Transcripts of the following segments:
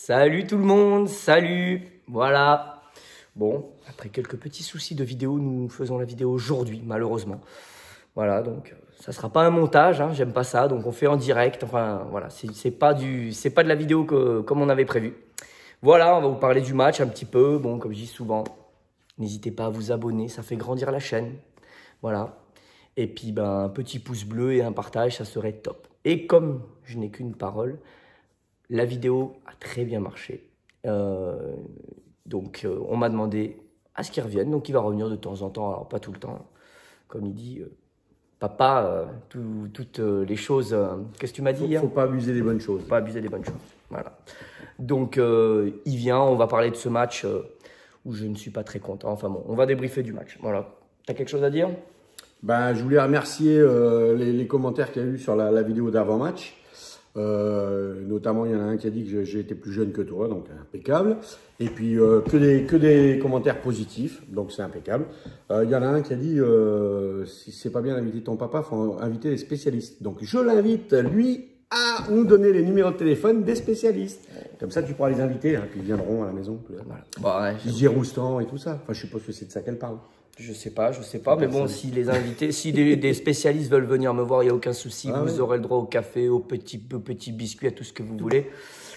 Salut tout le monde, salut. Voilà. Bon, après quelques petits soucis de vidéo, nous faisons la vidéo aujourd'hui, malheureusement. Voilà, donc ça sera pas un montage, hein, j'aime pas ça, donc on fait en direct. Enfin, voilà, c'est pas de la vidéo comme on avait prévu. Voilà, on va vous parler du match un petit peu. Bon, comme je dis souvent, n'hésitez pas à vous abonner, ça fait grandir la chaîne. Voilà. Et puis, ben, un petit pouce bleu et un partage, ça serait top. Et comme je n'ai qu'une parole, la vidéo a très bien marché. On m'a demandé à ce qu'il revienne. Donc, il va revenir de temps en temps. Alors, pas tout le temps. Comme il dit, papa, toutes les choses... Qu'est-ce que tu m'as dit hier ? Faut pas abuser des bonnes choses. Faut pas abuser des bonnes choses. Voilà. Donc, il vient. On va parler de ce match où je ne suis pas très content. Enfin bon, on va débriefer du match. Voilà. Tu as quelque chose à dire ? Ben, je voulais remercier les commentaires qu'il y a eu sur la vidéo d'avant-match. Notamment, il y en a un qui a dit que j'ai été plus jeune que toi, donc impeccable. Et puis, que des commentaires positifs, donc c'est impeccable. Il y en a un qui a dit, si c'est pas bien d'inviter ton papa, il faut inviter les spécialistes. Donc, je l'invite, lui, à nous donner les numéros de téléphone des spécialistes. Comme ça, tu pourras les inviter, hein, puis ils viendront à la maison. Voilà. Bon, ouais, Didier Roustan et tout ça. Enfin, je suppose que c'est de ça qu'elle parle. Je sais pas, mais bon, si les invités, si des spécialistes veulent venir me voir, il n'y a aucun souci. Vous aurez le droit au café, au petit biscuit, à tout ce que vous voulez.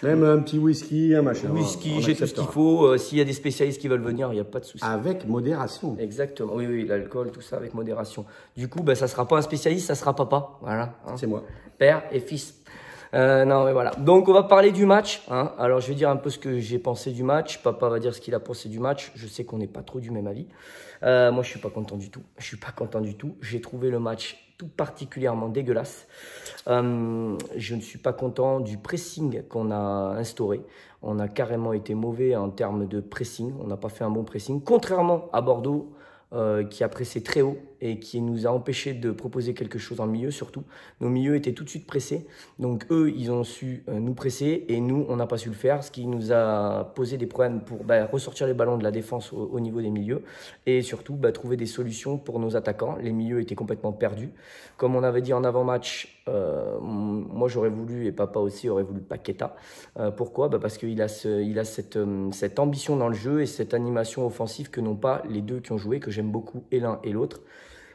Même un petit whisky, un machin. Whisky, j'ai tout ce qu'il faut. S'il y a des spécialistes qui veulent venir, il n'y a pas de souci. Avec modération. Exactement, oui, l'alcool, tout ça avec modération. Du coup, ben, ça ne sera pas un spécialiste, ça sera papa. Voilà. Hein. C'est moi. Père et fils. Non, mais voilà. Donc, on va parler du match. Hein. Alors, je vais dire un peu ce que j'ai pensé du match. Papa va dire ce qu'il a pensé du match. Je sais qu'on n'est pas trop du même avis. Moi, je suis pas content du tout. J'ai trouvé le match tout particulièrement dégueulasse. Je ne suis pas content du pressing qu'on a instauré. On a carrément été mauvais en termes de pressing. On n'a pas fait un bon pressing. Contrairement à Bordeaux, qui a pressé très haut et qui nous a empêché de proposer quelque chose en milieu surtout. Nos milieux étaient tout de suite pressés. Donc eux, ils ont su nous presser et nous, on n'a pas su le faire, ce qui nous a posé des problèmes pour ressortir les ballons de la défense au niveau des milieux et surtout trouver des solutions pour nos attaquants. Les milieux étaient complètement perdus. Comme on avait dit en avant-match, moi j'aurais voulu et papa aussi aurait voulu Paqueta. Pourquoi ? Parce qu'il a, cette ambition dans le jeu et cette animation offensive que n'ont pas les deux qui ont joué, que j'aime beaucoup et l'un et l'autre.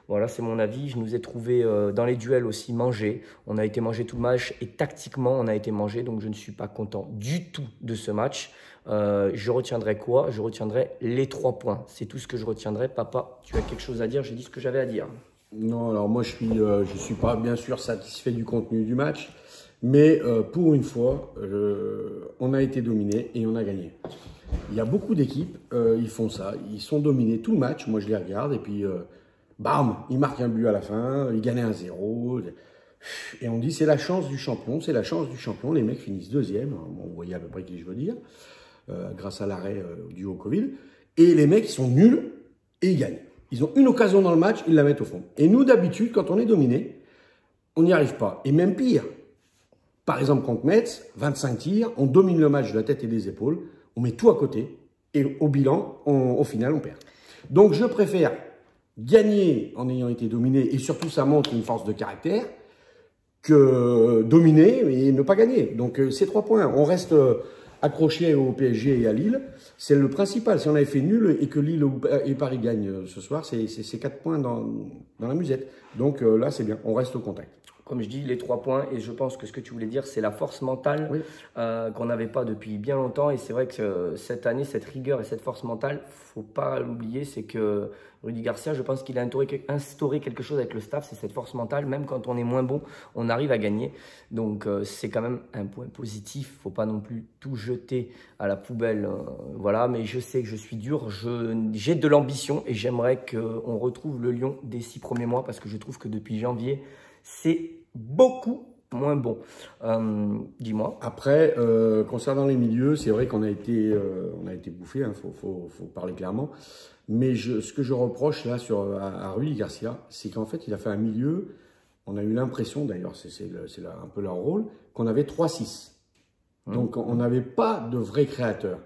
Voilà, c'est mon avis. Je nous ai trouvé dans les duels aussi mangés. On a été mangé tout le match et tactiquement, on a été mangé. Donc, je ne suis pas content du tout de ce match. Je retiendrai quoi ? Je retiendrai les 3 points. C'est tout ce que je retiendrai. Papa, tu as quelque chose à dire ? J'ai dit ce que j'avais à dire. Non, alors moi, je suis pas bien sûr satisfait du contenu du match. Mais pour une fois, on a été dominé et on a gagné. Il y a beaucoup d'équipes, ils font ça. Ils sont dominés tout le match. Moi, je les regarde et puis... bam, il marque un but à la fin, il gagne 1-0. Et on dit c'est la chance du champion, c'est la chance du champion. Les mecs finissent deuxième, bon, vous voyez à peu près qui je veux dire, grâce à l'arrêt dû au Covid. Et les mecs, ils sont nuls et ils gagnent. Ils ont une occasion dans le match, ils la mettent au fond. Et nous, d'habitude, quand on est dominé, on n'y arrive pas. Et même pire, par exemple contre Metz, 25 tirs, on domine le match de la tête et des épaules, on met tout à côté et au bilan, au final, on perd. Donc je préfère gagner en ayant été dominé, et surtout ça montre une force de caractère, que dominer et ne pas gagner. Donc ces 3 points, on reste accroché au PSG et à Lille, c'est le principal. Si on avait fait nul et que Lille et Paris gagnent ce soir, c'est 4 points dans la musette. Donc là c'est bien, on reste au contact. Comme je dis, les 3 points, et je pense que ce que tu voulais dire, c'est la force mentale qu'on n'avait pas depuis bien longtemps. Et c'est vrai que cette année, cette rigueur et cette force mentale, faut pas l'oublier, c'est que Rudy Garcia, je pense qu'il a instauré quelque chose avec le staff, c'est cette force mentale. Même quand on est moins bon, on arrive à gagner. Donc c'est quand même un point positif. Faut pas non plus tout jeter à la poubelle. Voilà, mais je sais que je suis dur, j'ai de l'ambition et j'aimerais qu'on retrouve le Lyon des 6 premiers mois parce que je trouve que depuis janvier, c'est beaucoup moins bon. Dis-moi. Après, concernant les milieux, c'est vrai qu'on a été bouffé, hein, faut parler clairement. Mais ce que je reproche là à Rudy Garcia, c'est qu'en fait, il a fait un milieu, on a eu l'impression, d'ailleurs, c'est un peu leur rôle, qu'on avait 3-6. Donc, on n'avait pas de vrai créateur.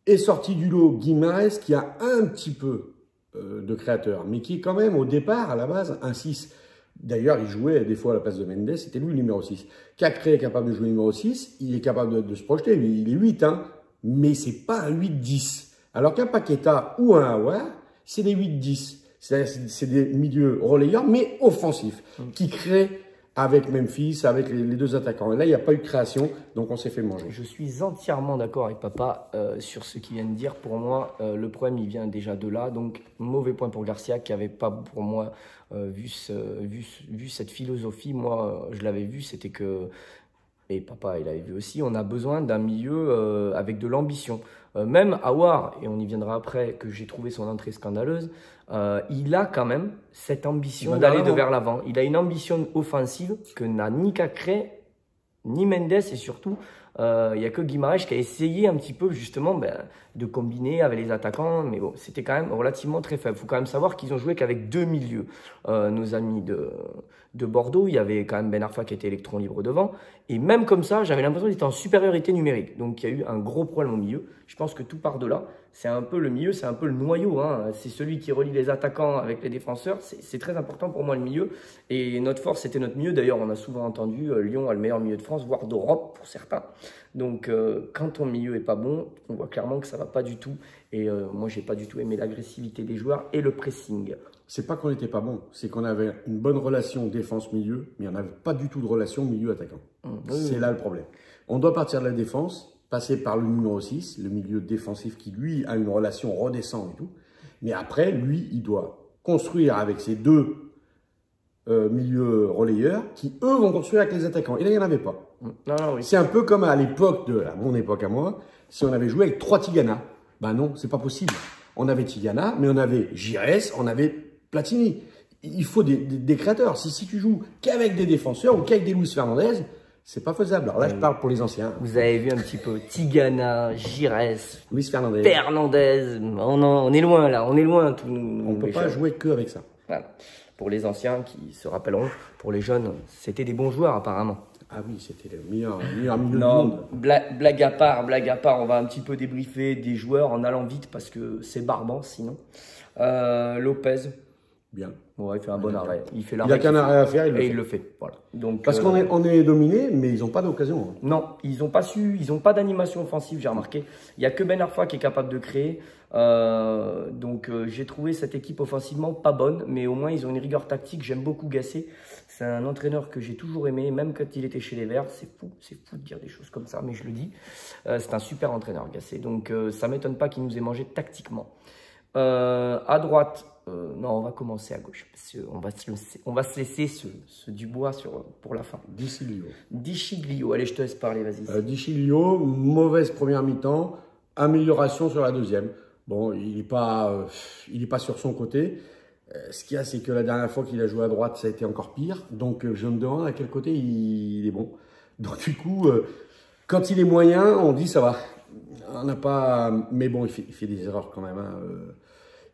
Est sorti du lot Guimarães, qui a un petit peu de créateur, mais qui est quand même, au départ, à la base, un 6. D'ailleurs, il jouait des fois à la place de Mendes, c'était lui le numéro 6. Cacré est capable de jouer numéro 6, il est capable de se projeter, il est 8, hein, mais c'est pas un 8-10. Alors qu'un Paqueta ou un Aouar, c'est des 8-10. C'est des milieux relayeurs, mais offensifs, qui créent avec Memphis, avec les deux attaquants. Et là, il n'y a pas eu de création, donc on s'est fait manger. Je suis entièrement d'accord avec papa sur ce qu'il vient de dire. Pour moi, le problème, il vient déjà de là. Donc, mauvais point pour Garcia, qui n'avait pas, pour moi, vu cette philosophie. Moi, je l'avais vu, c'était que, et papa, il avait vu aussi, on a besoin d'un milieu avec de l'ambition. Même Aouar, et on y viendra après, que j'ai trouvé son entrée scandaleuse, il a quand même cette ambition d'aller de vers l'avant. Il a une ambition offensive que n'a ni Cacré, ni Mendes, et surtout, il n'y a que Guimarães qui a essayé un petit peu justement de combiner avec les attaquants, mais bon, c'était quand même relativement très faible. Il faut quand même savoir qu'ils ont joué qu'avec 2 milieux. Nos amis de Bordeaux, il y avait quand même Ben Arfa qui était électron libre devant, et même comme ça, j'avais l'impression qu'il était en supériorité numérique. Donc il y a eu un gros problème au milieu. Je pense que tout part de là. C'est un peu le milieu, c'est un peu le noyau, hein. C'est celui qui relie les attaquants avec les défenseurs. C'est très important pour moi le milieu. Et notre force, c'était notre milieu. D'ailleurs, on a souvent entendu Lyon a le meilleur milieu de France, voire d'Europe pour certains. Donc, quand ton milieu est pas bon, on voit clairement que ça va pas du tout. Et moi, j'ai pas du tout aimé l'agressivité des joueurs et le pressing. C'est pas qu'on n'était pas bon, c'est qu'on avait une bonne relation défense-milieu, mais on n'avait pas du tout de relation milieu-attaquant. C'est là le problème. On doit partir de la défense, passer par le numéro 6, le milieu défensif qui, lui, a une relation redescend et tout. Mais après, lui, il doit construire avec ses deux milieux relayeurs qui, eux, vont construire avec les attaquants. Et là, il n'y en avait pas. Oui. C'est un peu comme à l'époque à mon époque à moi, si on avait joué avec 3 Tigana. Ben non, c'est pas possible. On avait Tigana, mais on avait Giresse, on avait Platini. Il faut des créateurs. Si tu joues qu'avec des défenseurs ou qu'avec des Luis Fernandez, c'est pas faisable. Alors là, je parle pour les anciens. Vous avez vu un petit peu Tigana, Giresse, Luis Fernandez. Fernandez. On est loin là, on est loin. On ne peut pas jouer que avec ça. Voilà. Pour les anciens qui se rappelleront, pour les jeunes, c'était des bons joueurs apparemment. Ah oui, c'était le meilleur milieu du monde. Blague à part, on va un petit peu débriefer des joueurs en allant vite parce que c'est barbant sinon. Lopez. Bien. Ouais, il fait un bon arrêt. Il n'a qu'un arrêt à faire, il le fait. Voilà. Donc, parce qu'on est dominé, mais ils n'ont pas d'occasion. Non, ils n'ont pas d'animation offensive, j'ai remarqué. Il n'y a que Ben Arfa qui est capable de créer. Donc j'ai trouvé cette équipe offensivement pas bonne, mais au moins ils ont une rigueur tactique. J'aime beaucoup Gasset. C'est un entraîneur que j'ai toujours aimé, même quand il était chez les Verts. C'est fou de dire des choses comme ça, mais je le dis. C'est un super entraîneur, Gasset. Donc ça ne m'étonne pas qu'il nous ait mangé tactiquement. À droite, non, on va commencer à gauche. On va se laisser ce Dubois pour la fin. Di Allez, je te laisse parler, vas-y. Di mauvaise première mi-temps, amélioration sur la deuxième. Bon, il n'est pas sur son côté. Ce qu'il y a, c'est que la dernière fois qu'il a joué à droite, ça a été encore pire. Donc, je me demande à quel côté il est bon. Donc, du coup, quand il est moyen, on dit ça va. On n'a pas... Mais bon, il fait des erreurs quand même. Hein.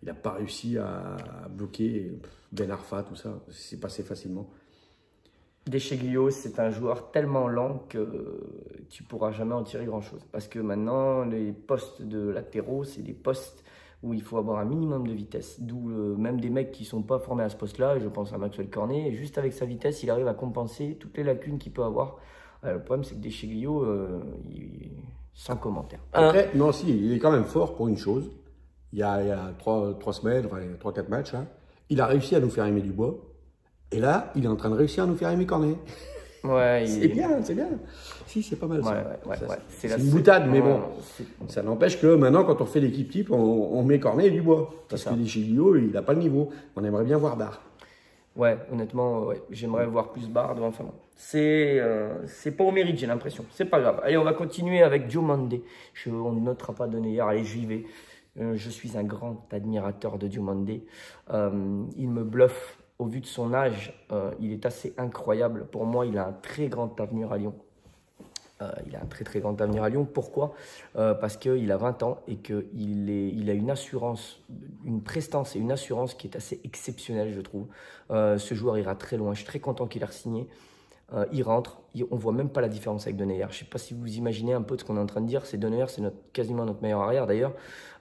Il n'a pas réussi à bloquer Ben Arfa, tout ça. C'est passé facilement. Descheglio, c'est un joueur tellement lent que tu ne pourras jamais en tirer grand-chose. Parce que maintenant, les postes de latéraux, c'est des postes où il faut avoir un minimum de vitesse. D'où même des mecs qui ne sont pas formés à ce poste-là, je pense à Maxwell Cornet, et juste avec sa vitesse, il arrive à compenser toutes les lacunes qu'il peut avoir. Le problème, c'est que Descheglio, sans commentaire. Après, non, si, il est quand même fort pour une chose. Il y a 3 semaines, enfin 3-4 matchs, hein, il a réussi à nous faire aimer Dubois. Et là, il est en train de réussir à nous faire aimer Cornet. Ouais, c'est bien. Si, c'est pas mal ça. Ouais. C'est une boutade, mais bon. Ça n'empêche que maintenant, quand on fait l'équipe type, on met Cornet et Dubois. Parce que Descheglio, il n'a pas le niveau. On aimerait bien voir Barre. Ouais, honnêtement, j'aimerais voir plus Barre. Enfin bon. C'est pas au mérite, j'ai l'impression. C'est pas grave. Allez, on va continuer avec Diomandé. On ne notera pas de Neuer. Allez, j'y vais. Je suis un grand admirateur de Diomandé. Il me bluffe. Au vu de son âge, il est assez incroyable. Pour moi, il a un très grand avenir à Lyon. Il a un très grand avenir à Lyon. Pourquoi? Parce qu'il a 20 ans et qu'il a une assurance, une prestance et une assurance qui est assez exceptionnelle, je trouve. Ce joueur ira très loin. Je suis très content qu'il a re-signé. Il rentre. On ne voit même pas la différence avec Denayer. Je ne sais pas si vous imaginez un peu de ce qu'on est en train de dire. C'est Denayer, c'est quasiment notre meilleur arrière d'ailleurs.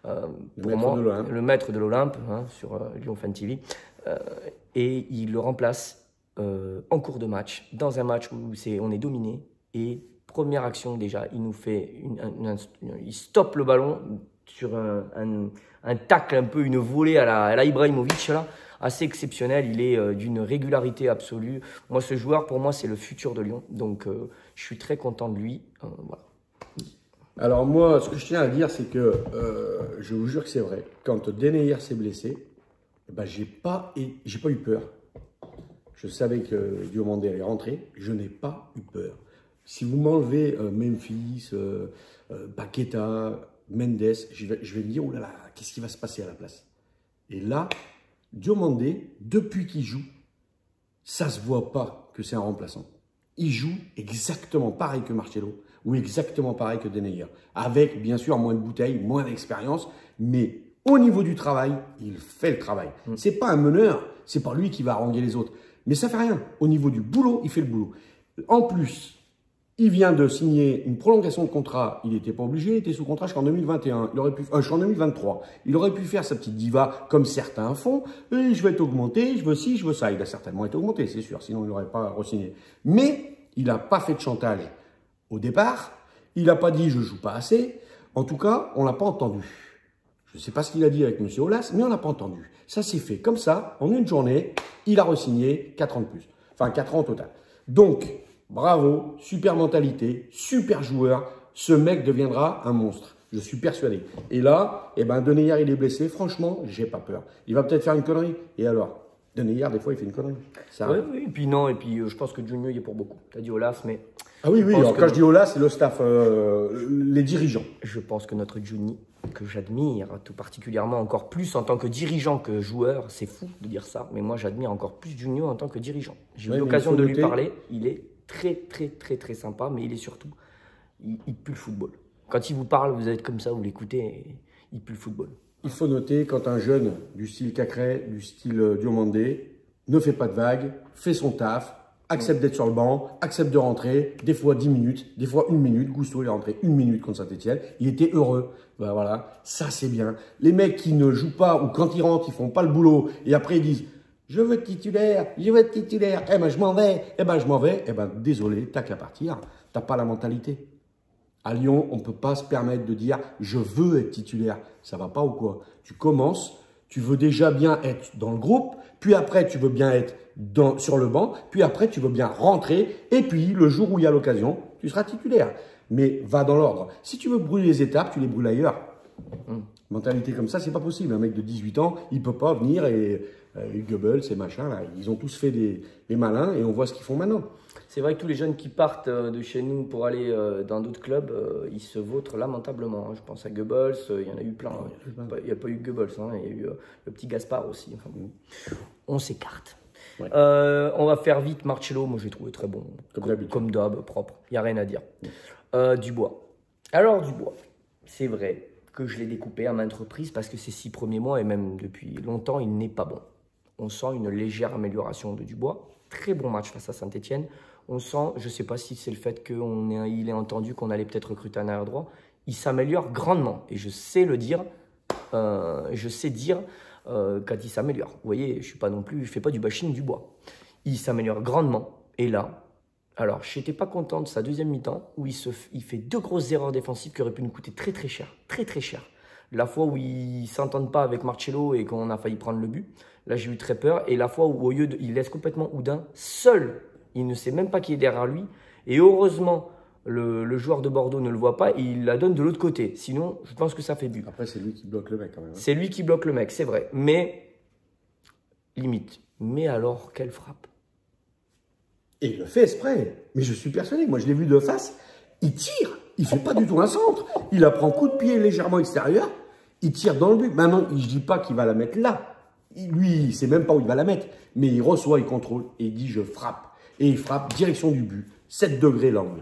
Pour moi, le maître de l'Olympe, hein, sur Lyon Fan TV. Et il le remplace. en cours de match, dans un match où on est dominé. Et première action déjà, il nous fait il stoppe le ballon sur un tacle, un peu une volée à la Ibrahimovic, là, assez exceptionnel. Il est d'une régularité absolue. Moi, ce joueur, pour moi, c'est le futur de Lyon. Donc, je suis très content de lui. Voilà. Alors moi, ce que je tiens à dire, c'est que je vous jure que c'est vrai. Quand Denayer s'est blessé, ben, j'ai pas eu peur. Je savais que Diomandé allait rentrer. Je n'ai pas eu peur. Si vous m'enlevez Memphis, Paqueta, Mendes, je vais me dire, oh là là, qu'est-ce qui va se passer à la place? Et là, Diomandé, depuis qu'il joue, ça se voit pas que c'est un remplaçant. Il joue exactement pareil que Marcelo ou exactement pareil que Denayer. Avec, bien sûr, moins de bouteilles, moins d'expérience, mais au niveau du travail, il fait le travail. C'est pas un meneur, c'est pas lui qui va haranguer les autres. Mais ça fait rien. Au niveau du boulot, il fait le boulot. En plus, il vient de signer une prolongation de contrat. Il n'était pas obligé, il était sous contrat jusqu'en 2021. Il aurait pu, jusqu'en 2023. Il aurait pu faire sa petite diva comme certains font. Et je vais être augmenté, je veux ci, je veux ça. Il a certainement été augmenté, c'est sûr. Sinon, il n'aurait pas re-signé. Mais il n'a pas fait de chantage au départ. Il n'a pas dit je joue pas assez. En tout cas, on l'a pas entendu. Je ne sais pas ce qu'il a dit avec M. Aulas, mais on l'a pas entendu. Ça s'est fait comme ça, en une journée. Il a re-signé 4 ans de plus. Enfin, 4 ans au total. Donc, bravo, super mentalité, super joueur. Ce mec deviendra un monstre. Je suis persuadé. Et là, eh ben, Denayer, il est blessé. Franchement, j'ai pas peur. Il va peut-être faire une connerie. Et alors, Denayer, des fois, il fait une connerie. Oui, oui, et puis non, et puis je pense que Junio, il est pour beaucoup. Tu as dit Olaf, mais... Ah oui, oui, alors quand je dis Olas, c'est le staff, les dirigeants. Je pense que notre Juni, que j'admire tout particulièrement encore plus en tant que dirigeant que joueur, c'est fou de dire ça, mais moi j'admire encore plus Junio en tant que dirigeant. J'ai eu l'occasion de lui parler, il est très très très très sympa, mais il est surtout, il pue le football. Quand il vous parle, vous êtes comme ça, vous l'écoutez, il pue le football. Il faut noter quand un jeune du style Cacré, du style Diomandé, ne fait pas de vagues, fait son taf, accepte d'être sur le banc, accepte de rentrer, des fois 10 minutes, des fois 1 minute. Gusto, il est rentré 1 minute contre Saint-Etienne. Il était heureux. Ben voilà, ça c'est bien. Les mecs qui ne jouent pas ou quand ils rentrent, ils font pas le boulot et après ils disent « Je veux être titulaire, je veux être titulaire, eh ben je m'en vais, eh ben je m'en vais. » Eh ben désolé, t'as qu'à partir. T'as pas la mentalité. À Lyon, on ne peut pas se permettre de dire « Je veux être titulaire ». Ça va pas ou quoi? Tu commences, tu veux déjà bien être dans le groupe, puis après tu veux bien être sur le banc, puis après tu veux bien rentrer, et puis le jour où il y a l'occasion, tu seras titulaire. Mais va dans l'ordre. Si tu veux brûler les étapes, tu les brûles ailleurs. Mentalité comme ça, c'est pas possible. Un mec de 18 ans, il peut pas venir et Goebbels et machin, là, ils ont tous fait des malins et on voit ce qu'ils font maintenant. C'est vrai que tous les jeunes qui partent de chez nous pour aller dans d'autres clubs, ils se vautrent lamentablement. Hein. Je pense à Goebbels, il y en a eu plein. Il n'y a pas eu Goebbels, hein. Il y a eu le petit Gaspard aussi. Enfin, on s'écarte. Ouais. On va faire vite. Marcelo, moi je l'ai trouvé très bon. Comme d'hab, propre. Il n'y a rien à dire. Dubois. Alors Dubois, c'est vrai que je l'ai découpé à maintes reprises parce que ces 6 premiers mois et même depuis longtemps, il n'est pas bon. On sent une légère amélioration de Dubois. Très bon match face à Saint-Etienne. On sent, je ne sais pas si c'est le fait qu'il ait entendu qu'on allait peut-être recruter un arrière droit, il s'améliore grandement. Et je sais le dire, quand il s'améliore. Vous voyez, je ne fais pas du bashing du bois. Il s'améliore grandement. Et là, alors, je n'étais pas content de sa deuxième mi-temps où il fait 2 grosses erreurs défensives qui auraient pu nous coûter très très cher. Très très cher. La fois où ils ne s'entendent pas avec Marcelo et qu'on a failli prendre le but, là j'ai eu très peur. Et la fois où il laisse complètement Oudin seul, il ne sait même pas qui est derrière lui. Et heureusement, le joueur de Bordeaux ne le voit pas et il la donne de l'autre côté. Sinon, je pense que ça fait but. Après, c'est lui qui bloque le mec quand même. Hein. C'est lui qui bloque le mec, c'est vrai. Mais, limite. Mais alors, quelle frappe! Et il le fait exprès. Mais je suis persuadé. Moi, je l'ai vu de face. Il tire. Il ne fait pas du tout un centre. Il la prend coup de pied légèrement extérieur. Il tire dans le but. Maintenant, je ne dis pas qu'il va la mettre là. Lui, il ne sait même pas où il va la mettre. Mais il reçoit, il contrôle et il dit « je frappe ». Et il frappe direction du but. 7 degrés l'angle.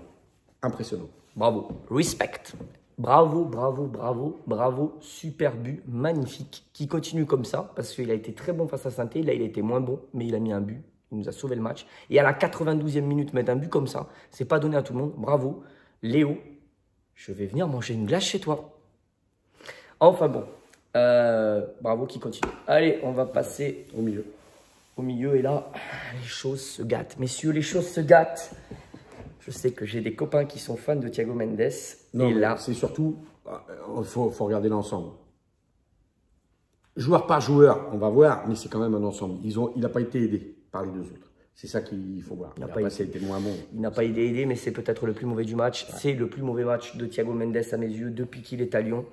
Impressionnant. Bravo. Respect. Bravo, bravo, bravo, bravo. Super but. Magnifique. Qui continue comme ça parce qu'il a été très bon face à Saint-Étienne. Là, il a été moins bon, mais il a mis un but. Il nous a sauvé le match. Et à la 92e minute, mettre un but comme ça, c'est pas donné à tout le monde. Bravo. Léo, je vais venir manger une glace chez toi. Enfin bon. Bravo qui continue. Allez, on va passer au milieu. au milieu. Et là, les choses se gâtent. Messieurs, les choses se gâtent. Je sais que j'ai des copains qui sont fans de Thiago Mendes. Non, et là, c'est surtout, il faut regarder l'ensemble. Joueur par joueur, on va voir, mais c'est quand même un ensemble. Il n'a pas été aidé par les deux autres. C'est ça qu'il faut voir. Après, ça a été moins bon. Il n'a pas été aidé, mais c'est peut-être le plus mauvais du match. Ouais. C'est le plus mauvais match de Thiago Mendes à mes yeux depuis qu'il est à Lyon.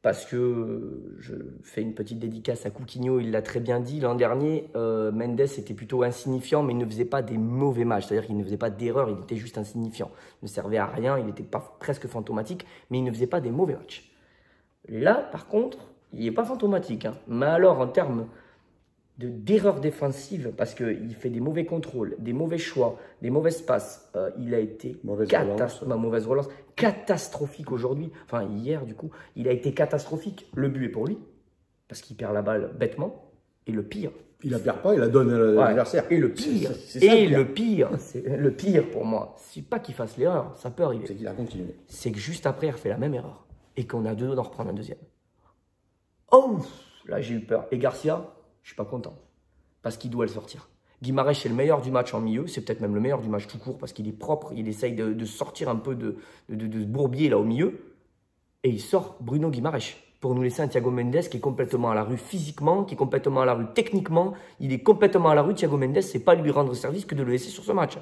Parce que je fais une petite dédicace à Coutinho, il l'a très bien dit. L'an dernier, Mendes était plutôt insignifiant, mais il ne faisait pas des mauvais matchs. C'est-à-dire qu'il ne faisait pas d'erreurs, il était juste insignifiant. Il ne servait à rien, il était pas presque fantomatique, mais il ne faisait pas des mauvais matchs. Là, par contre, il n'est pas fantomatique. Hein. Mais alors, en termes d'erreurs défensives, parce qu'il fait des mauvais contrôles, des mauvais choix, des mauvaises passes, il a été mauvaise relance, catastrophique aujourd'hui. Enfin, hier, du coup, il a été catastrophique. Le but est pour lui, parce qu'il perd la balle bêtement. Et le pire... Il la perd pas, il la donne à l'adversaire. Et le pire, c'est le pire pour moi. C'est pas qu'il fasse l'erreur, ça peut arriver. C'est qu'il a continué. C'est que juste après, il refait la même erreur. Et qu'on a deux doigts d'en reprendre un deuxième. Oh, là, j'ai eu peur. Et Garcia, je suis pas content. Parce qu'il doit le sortir. Guimarães est le meilleur du match en milieu. C'est peut-être même le meilleur du match tout court. Parce qu'il est propre. Il essaye de sortir un peu de bourbier là au milieu. Et il sort Bruno Guimarães. Pour nous laisser un Thiago Mendes qui est complètement à la rue physiquement. Qui est complètement à la rue techniquement. Il est complètement à la rue. Thiago Mendes, c'est pas lui rendre service que de le laisser sur ce match.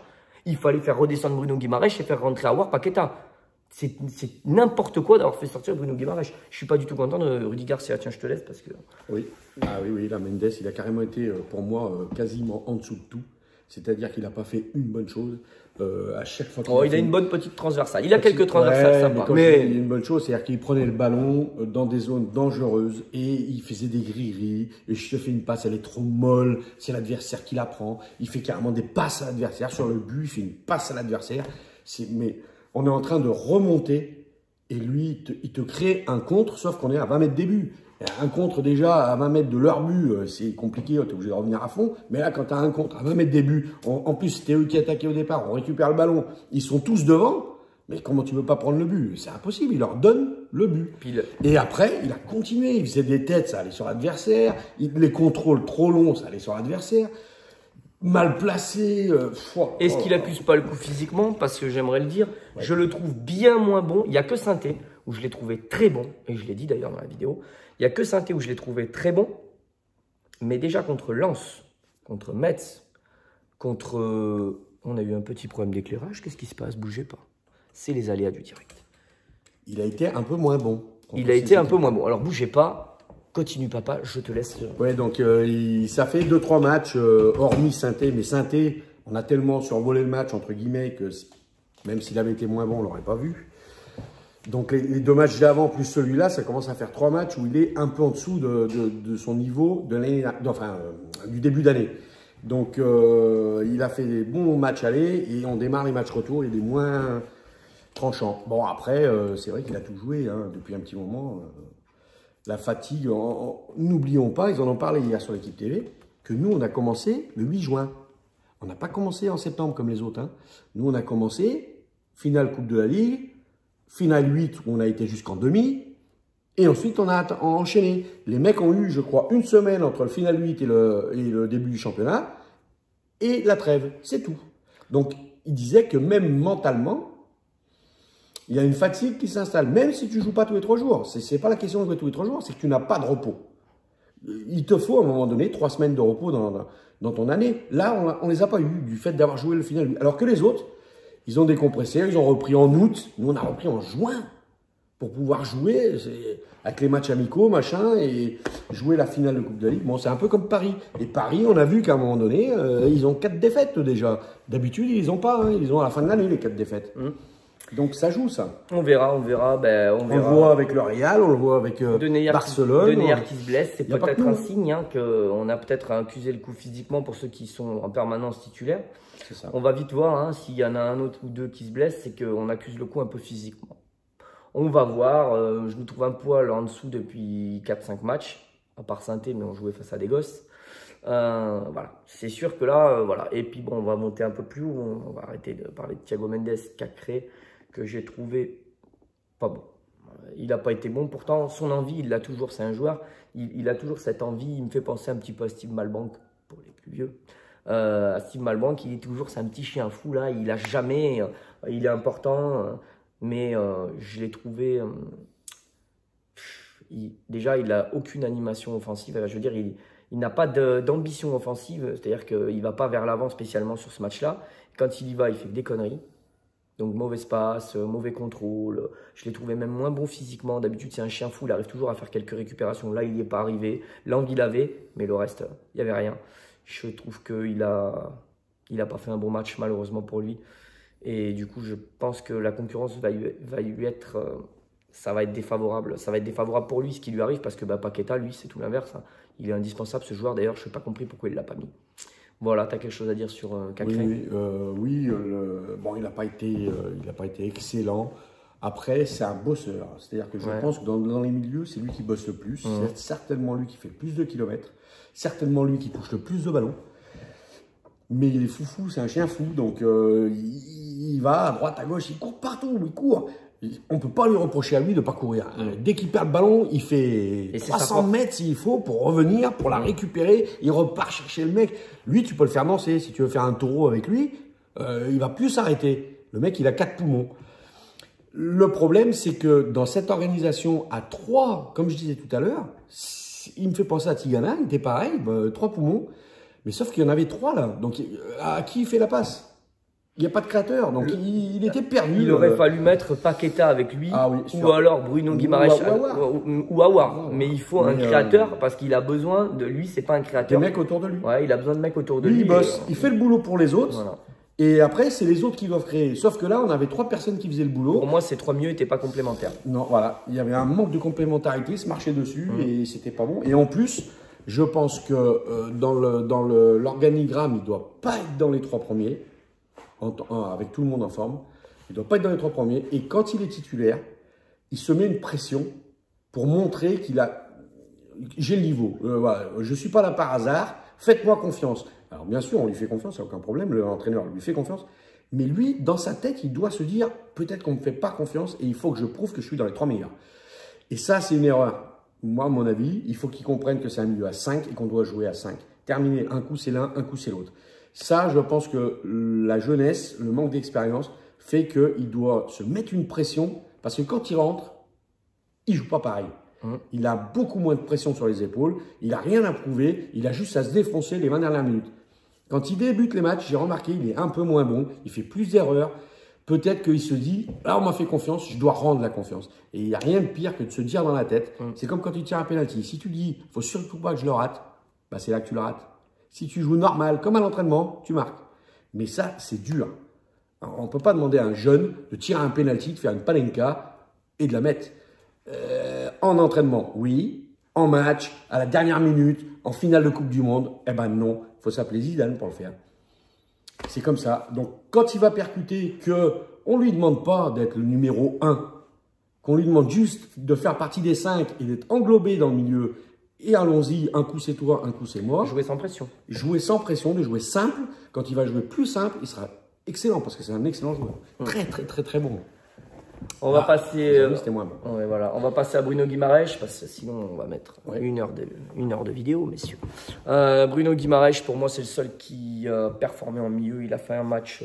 Il fallait faire redescendre Bruno Guimarães et faire rentrer Aouar Paqueta. C'est n'importe quoi d'avoir fait sortir Bruno Guimarães. Je suis pas du tout content de Rudy Garcia. Tiens, je te laisse parce que... Oui, là, Mendes, il a carrément été, pour moi, quasiment en dessous de tout. C'est-à-dire qu'il n'a pas fait une bonne chose. À chaque fois il a une bonne petite transversale. Il a quelques transversales sympas. Mais il y a une bonne chose, c'est-à-dire qu'il prenait le ballon dans des zones dangereuses et il faisait des grilleries. Et je te fais une passe, elle est trop molle. C'est l'adversaire qui la prend. Il fait carrément des passes à l'adversaire. Sur le but, il fait une passe à l'adversaire. Mais on est en train de remonter et lui, il te crée un contre, sauf qu'on est à 20 mètres des buts. Un contre déjà à 20 mètres de leur but, c'est compliqué, tu es obligé de revenir à fond. Mais là, quand tu as un contre à 20 mètres des buts, en plus, c'était eux qui attaquaient au départ, on récupère le ballon, ils sont tous devant. Mais comment tu ne veux pas prendre le but? C'est impossible, il leur donne le but. Et après, il a continué, il faisait des têtes, ça allait sur l'adversaire. Les contrôles trop longs, ça allait sur l'adversaire. Mal placé. Est-ce qu'il accuse pas le coup physiquement? Parce que j'aimerais le dire, je le trouve bien moins bon. Il n'y a que Sainté où je l'ai trouvé très bon, et je l'ai dit d'ailleurs dans la vidéo. Il n'y a que Sainté où je l'ai trouvé très bon, mais déjà contre Lens, contre Metz, contre... on a eu un petit problème d'éclairage. Qu'est-ce qui se passe? Bougez pas. C'est les aléas du direct. Il a été un peu moins bon. Il a été un peu moins bon. Alors bougez pas. Continue papa, je te laisse. Ouais, donc ça fait 2-3 matchs, hormis Sainté. Mais Sainté, on a tellement survolé le match, entre guillemets, que même s'il avait été moins bon, on ne l'aurait pas vu. Donc les deux matchs d'avant, plus celui-là, ça commence à faire 3 matchs où il est un peu en dessous de son niveau du début d'année. Donc il a fait des bons matchs aller et on démarre les matchs retour, il est moins tranchant. Bon, après, c'est vrai qu'il a tout joué depuis un petit moment. La fatigue, n'oublions pas, ils en ont parlé hier sur l'équipe TV, que nous, on a commencé le 8 juin. On n'a pas commencé en septembre comme les autres. Nous, on a commencé finale Coupe de la Ligue, finale 8 où on a été jusqu'en demi, et ensuite on a enchaîné. Les mecs ont eu, je crois, une semaine entre le finale 8 et le début du championnat, et la trêve, c'est tout. Donc, ils disaient que même mentalement, il y a une fatigue qui s'installe, même si tu ne joues pas tous les 3 jours. Ce n'est pas la question de jouer tous les 3 jours, c'est que tu n'as pas de repos. Il te faut à un moment donné 3 semaines de repos dans ton année. Là, on ne les a pas eu du fait d'avoir joué le final. Alors que les autres, ils ont décompressé, ils ont repris en août. Nous, on a repris en juin pour pouvoir jouer avec les matchs amicaux, machin, et jouer la finale de Coupe de la Ligue. Bon, c'est un peu comme Paris. Et Paris, on a vu qu'à un moment donné, ils ont 4 défaites déjà. D'habitude, ils les ont pas. Ils ont à la fin de l'année les 4 défaites. Donc ça joue ça. On verra. On le voit avec le Real, on le voit avec Barcelone. Denayer qui se blesse, c'est peut-être un signe qu'on a peut-être accusé le coup physiquement pour ceux qui sont en permanence titulaires. Ça. On va vite voir s'il y en a un autre ou deux qui se blessent, c'est qu'on accuse le coup un peu physiquement. On va voir. Je nous trouve un poil en dessous depuis 4-5 matchs, à part Sainté, mais on jouait face à des gosses. Voilà, c'est sûr que là, voilà. Et puis bon, on va monter un peu plus haut. On va arrêter de parler de Thiago Mendes qui a créé, que j'ai trouvé pas bon. Il n'a pas été bon. Pourtant, son envie, il l'a toujours. C'est un joueur. Il a toujours cette envie. Il me fait penser un petit peu à Steve Malbank pour les plus. plus vieux. Steve Malbank, il est toujours, c'est un petit chien fou là, il lâche jamais, il est important, mais je l'ai trouvé. Déjà, il n'a aucune animation offensive. Je veux dire, il n'a pas d'ambition offensive, c'est-à-dire qu'il ne va pas vers l'avant spécialement sur ce match-là. Quand il y va, il fait que des conneries. Donc, mauvais passe, mauvais contrôle. Je l'ai trouvé même moins bon physiquement. D'habitude, c'est un chien fou, il arrive toujours à faire quelques récupérations. Là, il n'y est pas arrivé. L'angle, il avait, mais le reste, il n'y avait rien. Je trouve qu'il a pas fait un bon match, malheureusement pour lui. Et du coup, je pense que la concurrence va lui être... ça va être défavorable. Ça va être défavorable pour lui, ce qui lui arrive, parce que Paqueta, lui, c'est tout l'inverse. Hein. Il est indispensable, ce joueur. D'ailleurs, je n'ai pas compris pourquoi il ne l'a pas mis. Voilà, tu as quelque chose à dire sur Cacré? Oui, bon, il n'a pas été excellent. Après, c'est un bosseur. C'est-à-dire que je pense que dans les milieux, c'est lui qui bosse le plus. C'est certainement lui qui fait le plus de kilomètres. Certainement lui qui touche le plus de ballons. Mais il est foufou, c'est un chien fou. Donc, il va à droite, à gauche, il court partout, il court. On ne peut pas lui reprocher à lui de ne pas courir. Dès qu'il perd le ballon, il fait 300 mètres s'il faut pour revenir, pour la récupérer. Il repart chercher le mec. Lui, tu peux le faire danser. Si tu veux faire un taureau avec lui, il va plus s'arrêter. Le mec, il a 4 poumons. Le problème, c'est que dans cette organisation à 3, comme je disais tout à l'heure, il me fait penser à Tigana, il était pareil, 3 poumons. Mais sauf qu'il y en avait 3 là. Donc, à qui il fait la passe? Il n'y a pas de créateur, donc il était perdu. Il aurait fallu mettre Paqueta avec lui, ou alors Bruno Guimaraes ou Aouar. Mais il faut un créateur, parce qu'il a besoin de lui, c'est pas un créateur. Des mecs autour de lui. Ouais, il a besoin de mecs autour de lui. Lui, il bosse, il fait le boulot pour les autres. Voilà. Et après, c'est les autres qui doivent créer. Sauf que là, on avait 3 personnes qui faisaient le boulot. Pour moi, ces 3 milieux n'étaient pas complémentaires. Non, voilà. Il y avait un manque de complémentarité, se marchait dessus et c'était pas bon. Et en plus, je pense que dans l'organigramme, il ne doit pas être dans les 3 premiers. Avec tout le monde en forme. Il ne doit pas être dans les 3 premiers. Et quand il est titulaire, il se met une pression pour montrer qu'il a... J'ai le niveau. Voilà. Je ne suis pas là par hasard. Faites-moi confiance. Alors bien sûr, on lui fait confiance, il n'y a aucun problème. L'entraîneur lui fait confiance. Mais lui, dans sa tête, il doit se dire, peut-être qu'on ne me fait pas confiance et il faut que je prouve que je suis dans les 3 meilleurs. Et ça, c'est une erreur. Moi, à mon avis, il faut qu'il comprenne que c'est un milieu à 5 et qu'on doit jouer à 5. Terminer, un coup c'est l'un, un coup c'est l'autre. Ça, je pense que la jeunesse, le manque d'expérience, fait qu'il doit se mettre une pression parce que quand il rentre, il ne joue pas pareil. Il a beaucoup moins de pression sur les épaules, il n'a rien à prouver, il a juste à se défoncer les 20 dernières minutes. Quand il débute les matchs, j'ai remarqué, il est un peu moins bon, il fait plus d'erreurs. Peut-être qu'il se dit, là on m'a fait confiance, je dois rendre la confiance. Et il n'y a rien de pire que de se dire dans la tête, c'est comme quand tu tires un penalty. Si tu dis, il ne faut surtout pas que je le rate, bah c'est là que tu le rates. Si tu joues normal, comme à l'entraînement, tu marques. Mais ça, c'est dur. Alors, on ne peut pas demander à un jeune de tirer un penalty, de faire une panenka et de la mettre. En entraînement, oui. En match, à la dernière minute, en finale de Coupe du Monde, eh ben non. Il faut s'appeler Zidane pour le faire. C'est comme ça. Donc, quand il va percuter qu'on ne lui demande pas d'être le numéro 1, qu'on lui demande juste de faire partie des 5 et d'être englobé dans le milieu, et allons-y, un coup c'est toi, un coup c'est moi. Jouer sans pression. Jouer sans pression, de jouer simple. Quand il va jouer plus simple, il sera excellent parce que c'est un excellent joueur. Très, très, très, très bon. On va passer. C'était moins bon. Ouais, voilà. On va passer à Bruno Guimaraes parce que sinon on va mettre une heure de vidéo, messieurs. Bruno Guimaraes, pour moi, c'est le seul qui a performé en milieu. Il a fait un match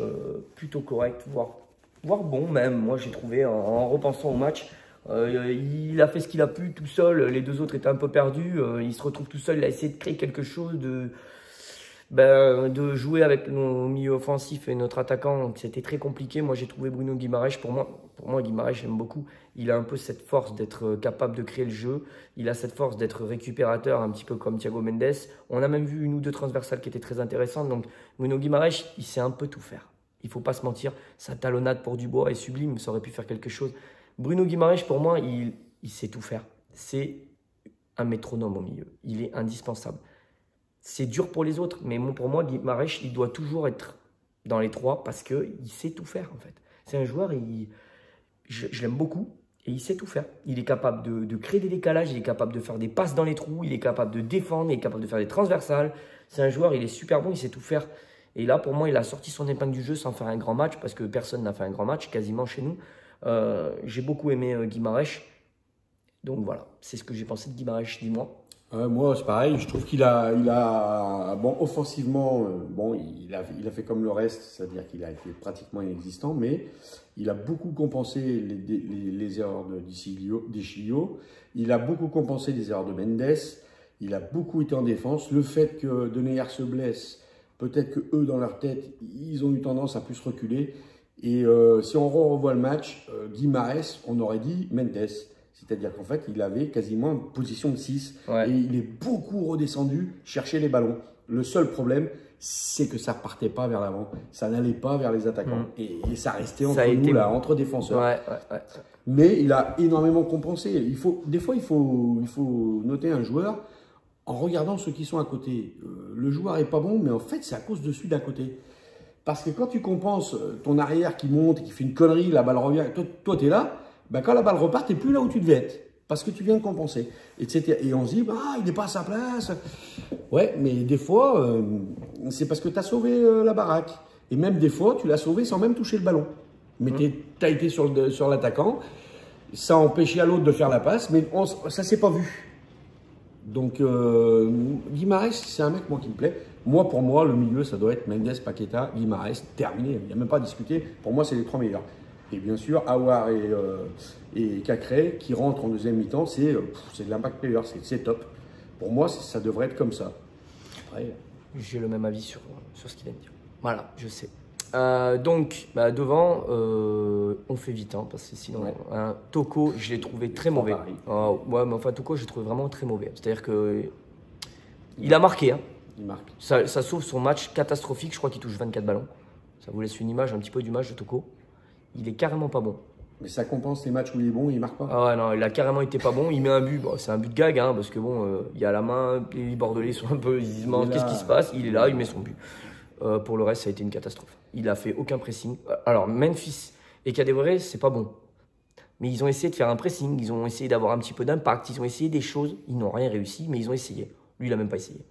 plutôt correct, voire bon même. Moi, j'ai trouvé en repensant au match. Il a fait ce qu'il a pu tout seul, les 2 autres étaient un peu perdus, il se retrouve tout seul, il a essayé de créer quelque chose, de jouer avec nos milieux offensifs et notre attaquant, c'était très compliqué. Moi j'ai trouvé Bruno Guimaraes, pour moi Guimaraes j'aime beaucoup, il a un peu cette force d'être capable de créer le jeu, il a cette force d'être récupérateur un petit peu comme Thiago Mendes, on a même vu 1 ou 2 transversales qui étaient très intéressantes, donc Bruno Guimaraes il sait un peu tout faire, il ne faut pas se mentir, sa talonnade pour Dubois est sublime, ça aurait pu faire quelque chose. Bruno Guimaraes, pour moi, il sait tout faire. C'est un métronome au milieu. Il est indispensable. C'est dur pour les autres, mais pour moi, Guimaraes, il doit toujours être dans les 3 parce qu'il sait tout faire, en fait. C'est un joueur, je l'aime beaucoup et il sait tout faire. Il est capable de créer des décalages, il est capable de faire des passes dans les trous, il est capable de défendre, il est capable de faire des transversales. C'est un joueur, il est super bon, il sait tout faire. Et là, pour moi, il a sorti son épingle du jeu sans faire un grand match parce que personne n'a fait un grand match, quasiment chez nous. J'ai beaucoup aimé Guimaraes. Donc voilà, c'est ce que j'ai pensé de Guimaraes, dis-moi. Moi, c'est pareil. Je trouve bon, offensivement, bon, il a fait comme le reste, c'est-à-dire qu'il a été pratiquement inexistant, mais il a beaucoup compensé les erreurs de Chilio. Il a beaucoup compensé les erreurs de Mendes. Il a beaucoup été en défense. Le fait que Denayer se blesse, peut-être que eux, dans leur tête, ils ont eu tendance à plus reculer. Et si on revoit le match, Guimarães, on aurait dit Mendes. C'est-à-dire qu'en fait, il avait quasiment une position de 6. Ouais. Et il est beaucoup redescendu chercher les ballons. Le seul problème, c'est que ça ne partait pas vers l'avant. Ça n'allait pas vers les attaquants. Et ça restait entre défenseurs. Ouais. Mais il a énormément compensé. Des fois, il faut noter un joueur en regardant ceux qui sont à côté. Le joueur n'est pas bon, mais en fait, c'est à cause de celui d'à côté. Parce que quand tu compenses ton arrière qui monte et qui fait une connerie, la balle revient, toi tu es là. Ben, quand la balle repart, tu n'es plus là où tu devais être. Parce que tu viens de compenser. Etc. Et on se dit, il n'est pas à sa place. Ouais, mais des fois, c'est parce que tu as sauvé la baraque. Et même des fois, tu l'as sauvé sans même toucher le ballon. Mais tu as été sur l'attaquant. Ça a empêché à l'autre de faire la passe, mais ça ne s'est pas vu. Donc, Guimarães, c'est un mec, moi, qui me plaît. Pour moi, le milieu, ça doit être Mendes, Paqueta, Guimarães, terminé. Il n'y a même pas à discuter. Pour moi, c'est les 3 meilleurs. Et bien sûr, Aouar et Cacré qui rentrent en deuxième mi-temps, c'est de l'impact player, c'est top. Pour moi, ça devrait être comme ça. J'ai le même avis sur ce qu'il vient de dire. Voilà, je sais. Donc, devant, on fait vite, parce que sinon, Toko, je l'ai trouvé très mauvais. Ouais, mais enfin, Toko, je l'ai trouvé vraiment très mauvais. C'est-à-dire qu'il a marqué. Il marque. Ça sauve son match catastrophique. Je crois qu'il touche 24 ballons. Ça vous laisse une image un petit peu du match de Toko. Il est carrément pas bon. Mais ça compense les matchs où il est bon et il marque pas. Ah ouais, non, il a carrément été pas bon. Il met un but. Bon, c'est un but de gag, parce que bon, il y a la main. Les Bordelais sont un peu. Ils se demandent qu'est-ce qui se passe. Il est là, il met son but. Pour le reste, ça a été une catastrophe. Il a fait aucun pressing. Alors, Memphis et Kadewere, c'est pas bon. Mais ils ont essayé de faire un pressing. Ils ont essayé d'avoir un petit peu d'impact. Ils ont essayé des choses. Ils n'ont rien réussi, mais ils ont essayé. Lui, il a même pas essayé.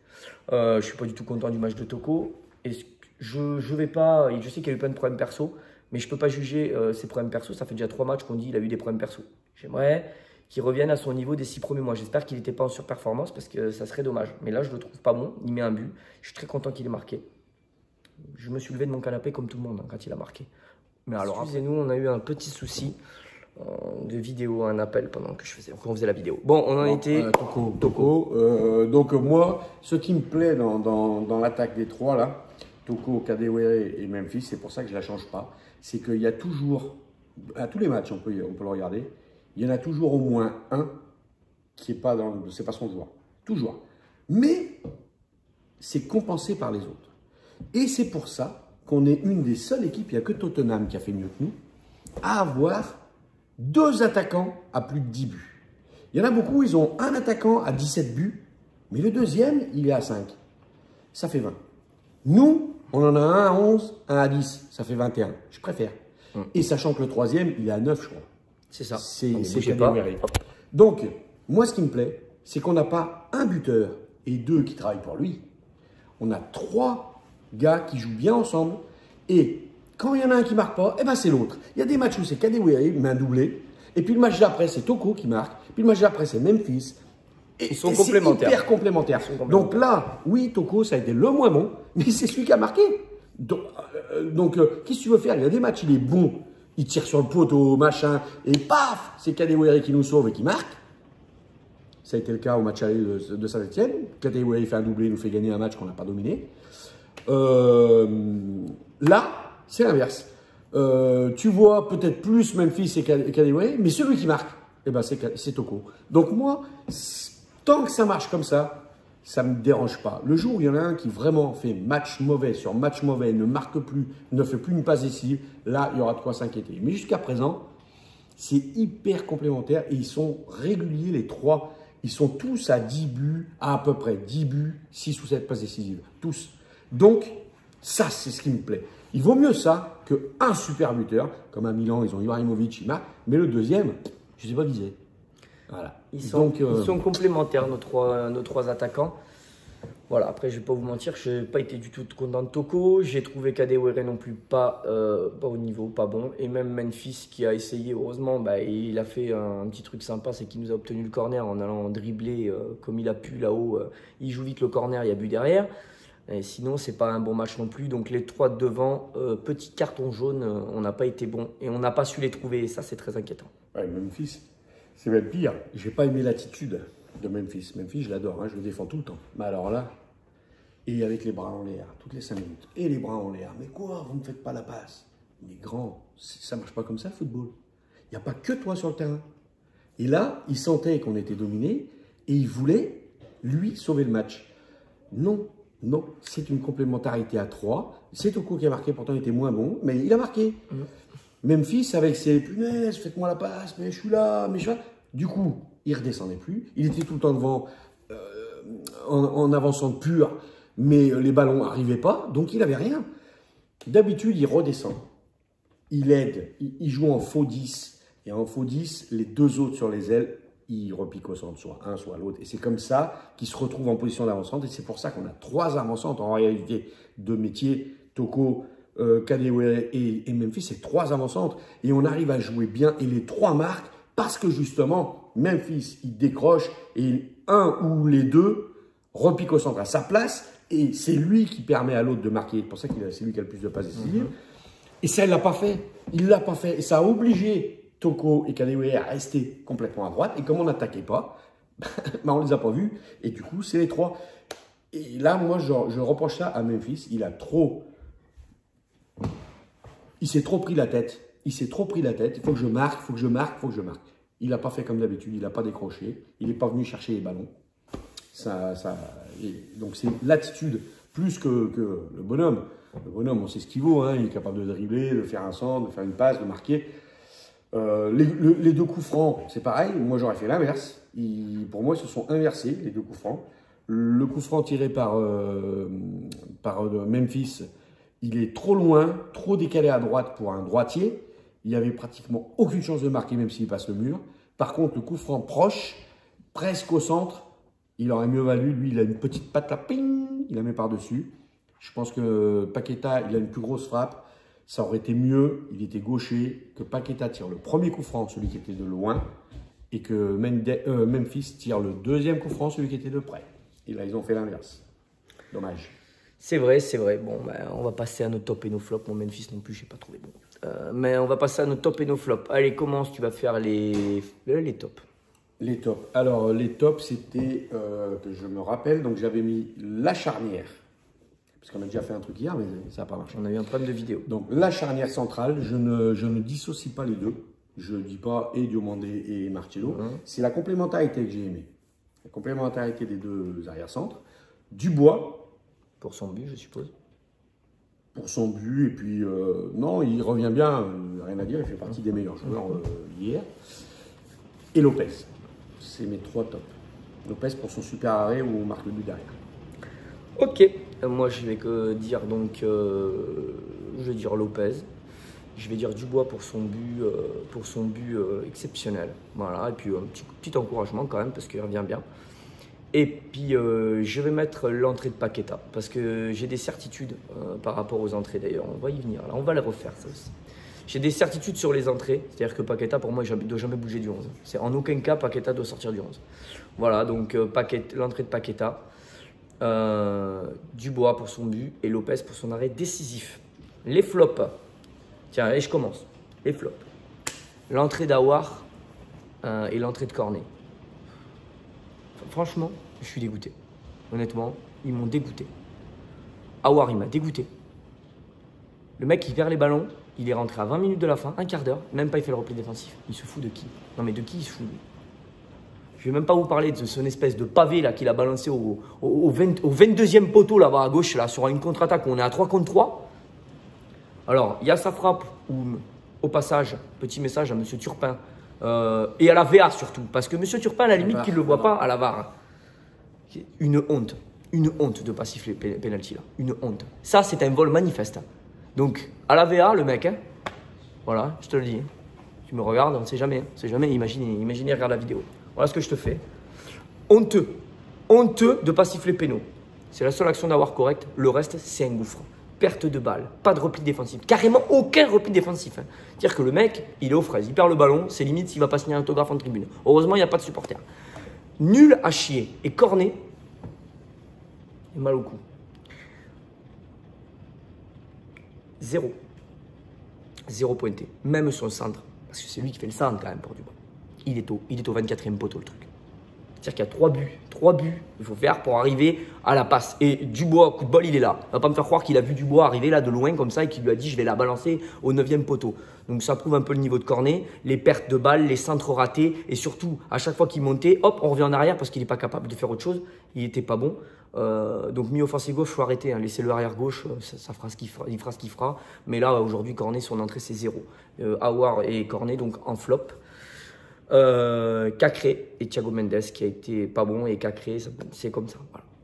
Je suis pas du tout content du match de Toko. Et je vais pas. Je sais qu'il y a eu plein de problèmes perso. Mais je ne peux pas juger ses problèmes perso. Ça fait déjà 3 matchs qu'on dit qu'il a eu des problèmes perso. J'aimerais qu'il revienne à son niveau des 6 premiers mois. J'espère qu'il n'était pas en surperformance parce que ça serait dommage. Mais là, je ne le trouve pas bon. Il met un but. Je suis très content qu'il ait marqué. Je me suis levé de mon canapé comme tout le monde quand il a marqué. Mais alors, excusez-nous, on a eu un petit souci de vidéo, un appel pendant que qu'on faisait la vidéo. Bon, on en était… Toko. Donc moi, ce qui me plaît dans l'attaque des 3 là, Toko, Kadewere et Memphis, c'est pour ça que je ne la change pas. C'est qu'il y a toujours, à tous les matchs, on peut le regarder, il y en a toujours au moins un qui n'est pas c'est pas son joueur. Toujours. Mais c'est compensé par les autres. Et c'est pour ça qu'on est une des seules équipes, il n'y a que Tottenham qui a fait mieux que nous, à avoir 2 attaquants à plus de 10 buts. Il y en a beaucoup, ils ont un attaquant à 17 buts, mais le deuxième, il est à 5. Ça fait 20. Nous, on en a un à 11, un à 10. Ça fait 21. Je préfère. Et sachant que le troisième, il est à 9, je crois. C'est ça. C'est Kadewere. Donc, moi, ce qui me plaît, c'est qu'on n'a pas un buteur et 2 qui travaillent pour lui. On a 3 gars qui jouent bien ensemble. Et quand il y en a un qui ne marque pas, c'est l'autre. Il y a des matchs où c'est Kadewere, il met un doublé. Et puis le match d'après, c'est Toko qui marque. Puis le match d'après, c'est Memphis. Ils sont complémentaires. Hyper complémentaires. Donc là, oui, Toko, ça a été le moins bon, mais c'est celui qui a marqué. Donc qu'est-ce que tu veux faire? Il y a des matchs, il est bon, il tire sur le poteau, machin, et paf, c'est Kadewere qui nous sauve et qui marque. Ça a été le cas au match aller de Saint-Etienne. Kadewere fait un doublé, il nous fait gagner un match qu'on n'a pas dominé. Là, c'est l'inverse. Tu vois peut-être plus Memphis et Kadewere, mais celui qui marque, c'est Toko. Donc moi, tant que ça marche comme ça ne me dérange pas. Le jour où il y en a un qui vraiment fait match mauvais sur match mauvais, ne marque plus, ne fait plus une passe décisive, là, il y aura de quoi s'inquiéter. Mais jusqu'à présent, c'est hyper complémentaire et ils sont réguliers, les 3. Ils sont tous à 10 buts, à peu près 10 buts, 6 ou 7 passes décisives. Tous. Donc, ça, c'est ce qui me plaît. Il vaut mieux ça qu'un super buteur. Comme à Milan, ils ont Ibrahimovic, il marque. Mais le deuxième, je ne sais pas viser. Voilà. Ils sont complémentaires, nos trois attaquants. Voilà, après, je vais pas vous mentir, je n'ai pas été du tout content de Toko. J'ai trouvé Kadewere non plus pas au niveau, pas bon. Et même Memphis qui a essayé, heureusement, bah, il a fait un petit truc sympa, c'est qu'il nous a obtenu le corner en allant dribbler comme il a pu là-haut. Il joue vite le corner, il y a but derrière. Et sinon, c'est pas un bon match non plus. Donc les 3 de devant, petit carton jaune, on n'a pas été bon et on n'a pas su les trouver. Et ça, c'est très inquiétant. Ouais, Memphis, c'est même pire. J'ai pas aimé l'attitude de Memphis. Memphis, je l'adore, hein, je le défends tout le temps. Mais alors là, et avec les bras en l'air, toutes les 5 minutes. Et les bras en l'air. Mais quoi, vous ne faites pas la passe? Il est grand. Ça ne marche pas comme ça, le football. Il n'y a pas que toi sur le terrain. Et là, il sentait qu'on était dominé et il voulait, lui, sauver le match. Non, non, c'est une complémentarité à 3. C'est Toko qui a marqué, pourtant il était moins bon, mais il a marqué. Memphis, avec ses punaises, faites-moi la passe, mais je suis là, mais je suis là. Du coup, il ne redescendait plus. Il était tout le temps devant, en avançant pur. Mais les ballons n'arrivaient pas, donc il n'avait rien. D'habitude, il redescend. Il aide, il joue en faux 10. Et en faux 10, les 2 autres sur les ailes, ils repiquent au centre, soit un, soit l'autre. Et c'est comme ça qu'ils se retrouvent en position d'avant-centre. Et c'est pour ça qu'on a 3 avant-centres en réalité de métier. Toko, Kadewere et Memphis, c'est 3 avant-centres. Et on arrive à jouer bien. Et les 3 marquent parce que justement, Memphis, il décroche. Et un ou les 2 repiquent au centre à sa place. Et c'est lui qui permet à l'autre de marquer. C'est pour ça que c'est lui qui a le plus de passes décisives. Et ça, il ne l'a pas fait. Il ne l'a pas fait. Et ça a obligé Toko et Kadewere à rester complètement à droite. Et comme on n'attaquait pas, on ne les a pas vus. Et du coup, c'est les 3. Et là, moi, je reproche ça à Memphis. Il s'est trop pris la tête. Il s'est trop pris la tête. Il faut que je marque, il faut que je marque, il faut que je marque. Il n'a pas fait comme d'habitude. Il n'a pas décroché. Il n'est pas venu chercher les ballons. Donc c'est l'attitude plus que le bonhomme. Le bonhomme, on sait ce qu'il vaut, hein. Il est capable de dribbler, de faire un centre, de faire une passe, de marquer. Les 2 coups francs, c'est pareil. Moi, j'aurais fait l'inverse. Pour moi, ils se sont inversés, les 2 coups francs. Le coup franc tiré par Memphis, il est trop loin, trop décalé à droite pour un droitier. Il n'y avait pratiquement aucune chance de marquer, même s'il passe le mur. Par contre, le coup franc proche, presque au centre, il aurait mieux valu. Lui, il a une petite patte là, ping, il la met par-dessus. Je pense que Paqueta, il a une plus grosse frappe. Ça aurait été mieux, il était gaucher, que Paqueta tire le premier coup franc, celui qui était de loin, et que Memphis tire le 2e coup franc, celui qui était de près. Et là, ils ont fait l'inverse. Dommage. C'est vrai, c'est vrai. Bon, on va passer à nos tops et nos flops. Mon Memphis non plus, je n'ai pas trouvé bon. Mais on va passer à nos tops et nos flops. Allez, commence, tu vas faire les tops. Les tops. Alors, les tops, c'était, que je me rappelle, donc j'avais mis la charnière. Parce qu'on a déjà fait un truc hier, mais ça n'a pas marché. On a eu un problème de vidéo. Donc, la charnière centrale, je ne dissocie pas les deux. Je ne dis pas et Diomandé et Marcello. C'est la complémentarité que j'ai aimée. La complémentarité des 2 arrière-centres. Dubois. Pour son but, je suppose. Pour son but. Et puis, non, il revient bien. Rien à dire. Il fait partie des meilleurs joueurs hier. Et Lopez. C'est mes 3 tops. Lopez pour son super arrêt où on marque le but derrière. Ok. Moi, je vais dire donc, je vais dire Lopez. Je vais dire Dubois pour son but exceptionnel. Voilà. Et puis un petit encouragement quand même parce qu'il revient bien. Et puis, je vais mettre l'entrée de Paqueta parce que j'ai des certitudes par rapport aux entrées d'ailleurs. On va y venir. Là, on va les refaire ça aussi. J'ai des certitudes sur les entrées. C'est-à-dire que Paqueta, pour moi, il ne doit jamais bouger du 11. C'est en aucun cas, Paqueta doit sortir du 11. Voilà, donc l'entrée de Paqueta. Dubois pour son but et Lopez pour son arrêt décisif. Les flops. Tiens, et je commence. Les flops. L'entrée d'Aouar et l'entrée de Cornet. Franchement, je suis dégoûté. Honnêtement, ils m'ont dégoûté. Aouar, il m'a dégoûté. Le mec, il perd les ballons. Il est rentré à 20 minutes de la fin, un quart d'heure. Même pas, il fait le repli défensif. Il se fout de qui? Non, mais de qui il se fout, lui? Je ne vais même pas vous parler de son espèce de pavé là qu'il a balancé au 22e poteau là-bas à gauche, là, sur une contre-attaque où on est à 3 contre 3. Alors, il y a sa frappe où, au passage, petit message à M. Turpin et à la VA surtout, parce que M. Turpin, à la limite, qu'il ne le voit pas à la VAR. Une honte de ne pas siffler penalty là. Une honte. Ça, c'est un vol manifeste. Donc, à la VA, le mec, hein, voilà, je te le dis. Tu me regardes, on ne sait jamais. Imaginez, regarde la vidéo. Voilà ce que je te fais. Honteux de ne pas siffler péno. C'est la seule action d'Awar correcte. Le reste, c'est un gouffre. Perte de balle, pas de repli défensif. Carrément aucun repli défensif. Hein. C'est-à-dire que le mec, il est aux fraises. Il perd le ballon. C'est limite s'il va pas signer un autographe en tribune. Heureusement, il n'y a pas de supporter. Nul à chier. Et corné. Et mal au cou. 0. 0 pointé. Même sur le centre. Parce que c'est lui qui fait le centre quand même pour Dubois. Il est au 24e poteau le truc. C'est-à-dire qu'il y a 3 buts. 3 buts, il faut faire pour arriver à la passe. Et Dubois, coup de bol, il est là. Il ne va pas me faire croire qu'il a vu Dubois arriver là de loin comme ça et qu'il lui a dit je vais la balancer au 9e poteau. Donc ça prouve un peu le niveau de Cornet, les pertes de balles, les centres ratés et surtout à chaque fois qu'il montait, hop, on revient en arrière parce qu'il n'est pas capable de faire autre chose. Il n'était pas bon. Donc mi-offensive gauche, il faut arrêter. Hein. Laissez-le arrière gauche, ça fera ce qu'il fera, il fera ce qu'il fera. Mais là, aujourd'hui, Cornet, son entrée, c'est 0. Aouar et Cornet, donc en flop. Cacré et Thiago Mendes qui a été pas bon et Cacré, c'est comme ça.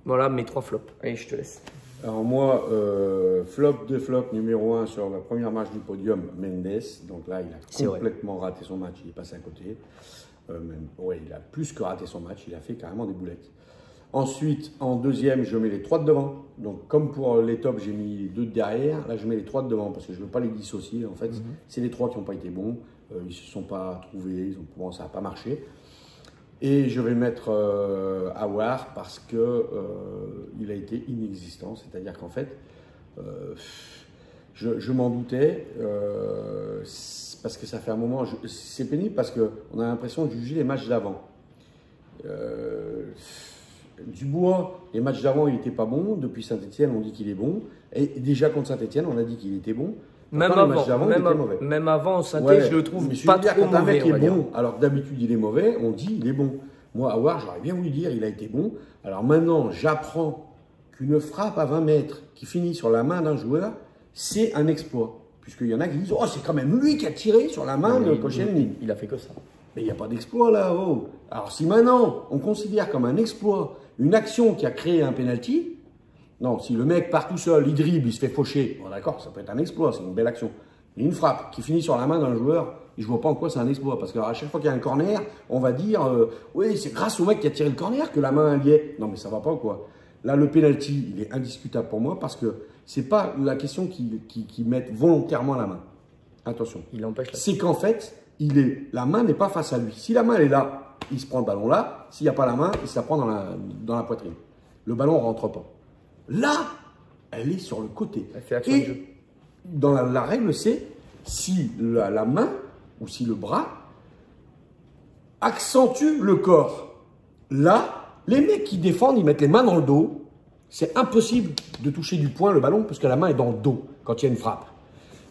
Voilà mes 3 flops. Allez, je te laisse. Alors moi, flop de flop numéro 1 sur la première marche du podium, Mendes. Donc là, il a complètement raté son match, il est passé à côté. Il a plus que raté son match, il a fait carrément des boulettes. Ensuite, en deuxième, je mets les 3 de devant. Donc comme pour les tops, j'ai mis les 2 de derrière. Là, je mets les 3 de devant parce que je ne veux pas les dissocier. En fait, c'est les 3 qui n'ont pas été bons. Ils ne se sont pas trouvés, ça n'a pas marché. Et je vais mettre Aouar parce qu'il a été inexistant. C'est-à-dire qu'en fait, je m'en doutais parce que ça fait un moment. C'est pénible parce qu'on a l'impression de juger les matchs d'avant. Dubois, les matchs d'avant, il n'était pas bon. Depuis Saint-Etienne, on dit qu'il est bon. Et déjà contre Saint-Etienne, on a dit qu'il était bon. Même avant, Saint-Etienne, je le trouve pas trop mauvais. Quand un mec est bon, alors d'habitude il est mauvais, on dit il est bon. Moi, Aouar, j'aurais bien voulu dire il a été bon. Alors maintenant, j'apprends qu'une frappe à 20 mètres qui finit sur la main d'un joueur, c'est un exploit. Puisqu'il y en a qui disent oh, c'est quand même lui qui a tiré sur la main de Koscielny. Il a fait que ça. Mais il n'y a pas d'exploit là. Oh. Alors si maintenant on considère comme un exploit une action qui a créé un penalty. Non, si le mec part tout seul, il dribble, il se fait faucher, bon d'accord, ça peut être un exploit, c'est une belle action. Mais une frappe qui finit sur la main d'un joueur, je ne vois pas en quoi c'est un exploit. Parce qu'à chaque fois qu'il y a un corner, on va dire oui, c'est grâce au mec qui a tiré le corner que la main y est. Non, mais ça ne va pas ou quoi? Là, le penalty, il est indiscutable pour moi parce que ce n'est pas la question qu'ils mettent volontairement la main. Attention. Il empêche. C'est qu'en fait, la main n'est pas face à lui. Si la main elle est là, il se prend le ballon là. S'il n'y a pas la main, il se la prend dans la poitrine. Le ballon ne rentre pas. Là, elle est sur le côté. Elle fait action de jeu. Dans la règle, c'est si la main ou si le bras accentue le corps. Là, les mecs qui défendent, ils mettent les mains dans le dos. C'est impossible de toucher du poing le ballon parce que la main est dans le dos quand il y a une frappe.